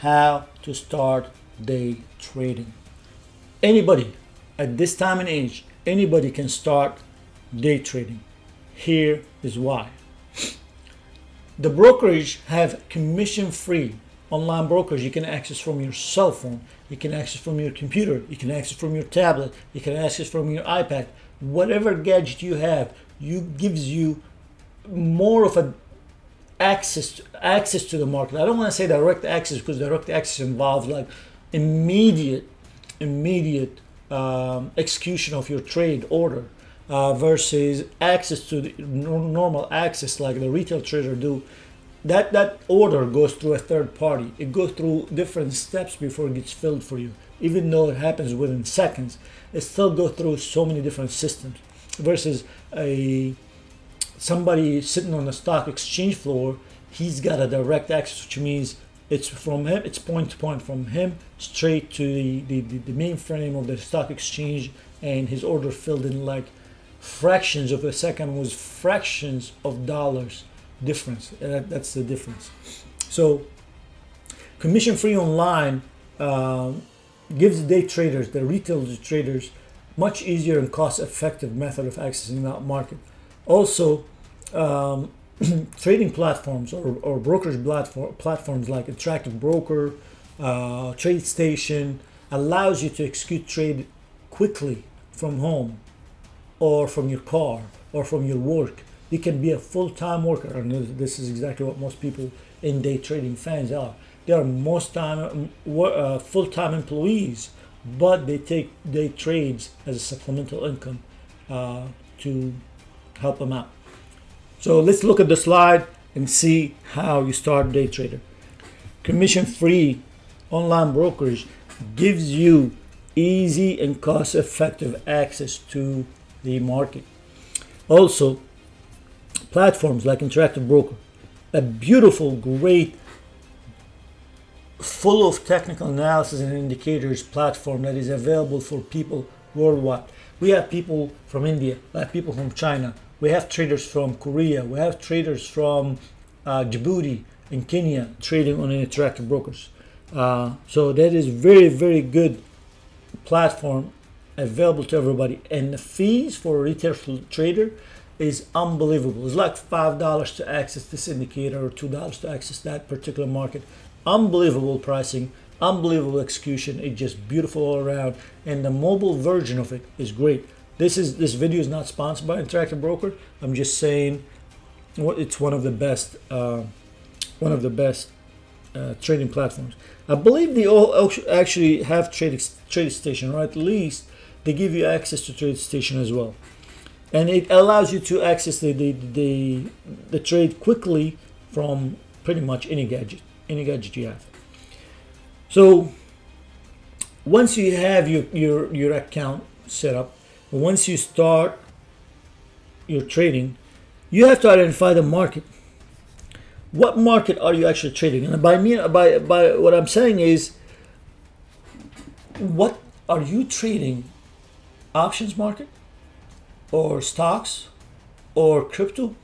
how to start day trading. Anybody at this time and age, anybody can start day trading. Here is why. The brokerage have commission-free online brokerage you can access from your cell phone, you can access from your computer, you can access from your tablet, you can access from your iPad. Whatever gadget you have, gives you more of a access to the market. I don't want to say direct access, because direct access involves like immediate execution of your trade order, versus access to the normal access like the retail trader do. That order goes through a third party. It goes through different steps before it gets filled for you. Even though it happens within seconds, it still goes through so many different systems. Versus somebody sitting on the stock exchange floor, he's got a direct access, which means it's from him, it's point to point from him straight to the mainframe of the stock exchange, and his order filled in like fractions of a second, was fractions of dollars difference. That's the difference. So commission free online gives day traders, the retail traders, much easier and cost effective method of accessing that market. Also, trading platforms or brokerage platforms like Interactive Broker, TradeStation allows you to execute trade quickly from home or from your car or from your work. You can be a full-time worker, and this is exactly what most people in day trading fans are. They are full-time employees, but they take day trades as a supplemental income to help them out. So let's look at the slide and see how you start day trader. Commission-free online brokerage gives you easy and cost-effective access to the market. Also, platforms like Interactive Broker, a beautiful, great, full of technical analysis and indicators platform that is available for people worldwide. We have people from India, we have people from China, we have traders from Korea, we have traders from Djibouti and Kenya trading on Interactive Brokers. So that is very, very good platform available to everybody. And the fees for a retail trader is unbelievable. It's like $5 to access this indicator or $2 to access that particular market. Unbelievable pricing, unbelievable execution. It's just beautiful all around, and the mobile version of it is great. This video is not sponsored by Interactive Broker. I'm just saying it's one of the best trading platforms. I believe they all actually have TradeStation, or at least they give you access to TradeStation as well. And it allows you to access the trade quickly from pretty much any gadget you have. So once you have your account set up, once you start your trading, you have to identify the market. What market are you actually trading? And by what I'm saying is, what are you trading? Options market, or stocks, or crypto,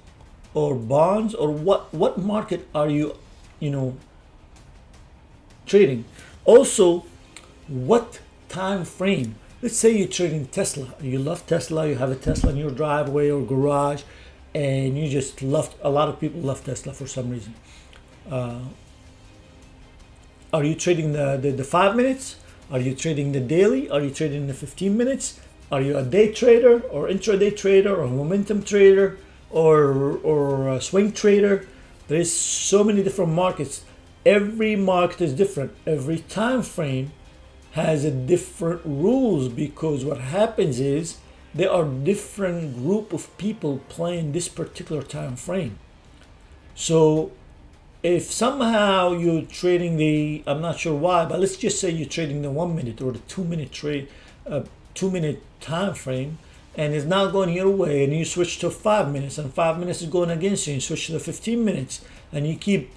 or bonds, or what market are you trading? Also, what time frame? Let's say you're trading Tesla. You love Tesla. You have a Tesla in your driveway or garage, and you just love. A lot of people love Tesla for some reason. Are you trading the 5 minutes? Are you trading the daily? Are you trading the 15 minutes? Are you a day trader or intraday trader or momentum trader or a swing trader? There's so many different markets. Every market is different. Every time frame has a different rules, because what happens is there are different group of people playing this particular time frame. So if somehow you're trading I'm not sure why, but let's just say you're trading the 1 minute or the 2 minute trade, 2 minute time frame, and it's not going your way, and you switch to 5 minutes, and 5 minutes is going against you, and you switch to the 15 minutes, and you keep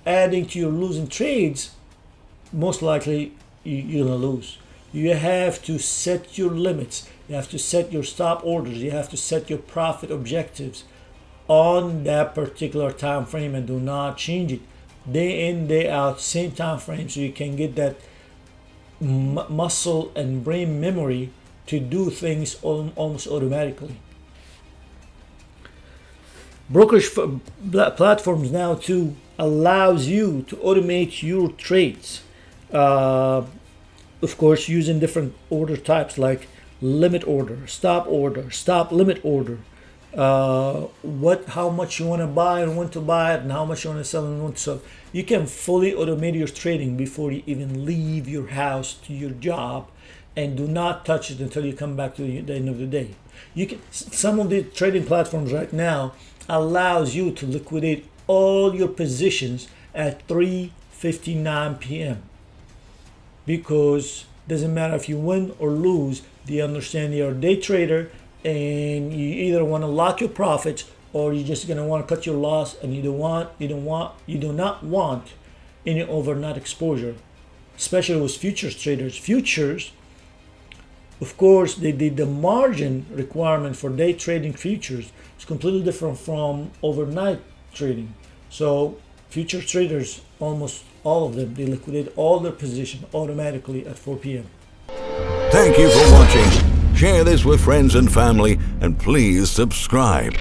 adding to your losing trades, most likely you're gonna lose. You have to set your limits, you have to set your stop orders, you have to set your profit objectives on that particular time frame, and do not change it. day in, day out, same time frame, so you can get that muscle and brain memory to do things almost automatically. Brokerage platforms now too allows you to automate your trades, of course using different order types like limit order, stop limit order, how much you want to buy and when to buy it, and how much you want to sell and when to sell. You can fully automate your trading before you even leave your house to your job, and do not touch it until you come back to the end of the day. You can, some of the trading platforms right now allows you to liquidate all your positions at 3:59 p.m. because doesn't matter if you win or lose, they understand you're a day trader and you either want to lock your profits or you're just gonna want to cut your loss, and you do not want any overnight exposure, especially with futures traders. Futures, of course, the margin requirement for day trading futures is completely different from overnight trading. So future traders, almost all of them, they liquidate all their position automatically at 4 p.m. Thank you for watching. Share this with friends and family, and please subscribe.